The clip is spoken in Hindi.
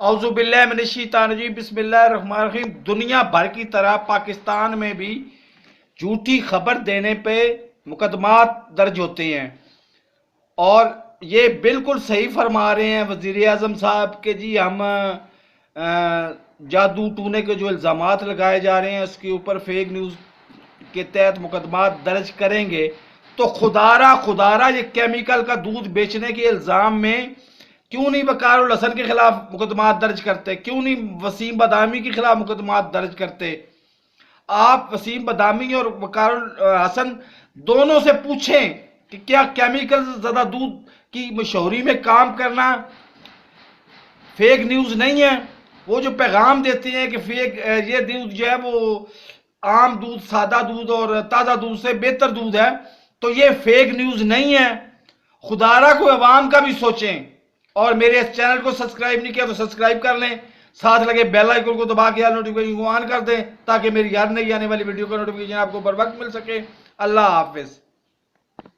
औज़ुबिल्लाहि मिनश्शैतानिर्रजीम बिस्मिल्लाहिर्रहमानिर्रहीम। दुनिया भर की तरह पाकिस्तान में भी झूठी खबर देने पे मुकदमात दर्ज होते हैं और ये बिल्कुल सही फरमा रहे हैं वज़ीर आज़म साहब के जी हम जादू टूने के जो इल्ज़ामात लगाए जा रहे हैं उसके ऊपर फेक न्यूज़ के तहत मुकदमात दर्ज करेंगे। तो खुदारा खुदारा ये केमिकल का दूध बेचने के इल्ज़ाम में क्यों नहीं वकारुल हसन के खिलाफ मुकदमा दर्ज करते, क्यों नहीं वसीम बदामी के खिलाफ मुकदमा दर्ज करते। आप वसीम बदामी और वकारुल हसन दोनों से पूछें कि क्या केमिकल से ज़्यादा दूध की मशहूरी में काम करना फेक न्यूज़ नहीं है। वो जो पैगाम देते हैं कि फेक ये दूध जो है वो आम दूध, सादा दूध और ताज़ा दूध से बेहतर दूध है, तो ये फेक न्यूज़ नहीं है। खुदारा को अवाम का भी सोचें और मेरे इस चैनल को सब्सक्राइब नहीं किया तो सब्सक्राइब कर लें, साथ लगे बेल आइकन को दबा के नोटिफिकेशन को ऑन कर दें ताकि मेरी हर नई आने वाली वीडियो का नोटिफिकेशन आपको बर वक्त मिल सके। अल्लाह हाफिज़।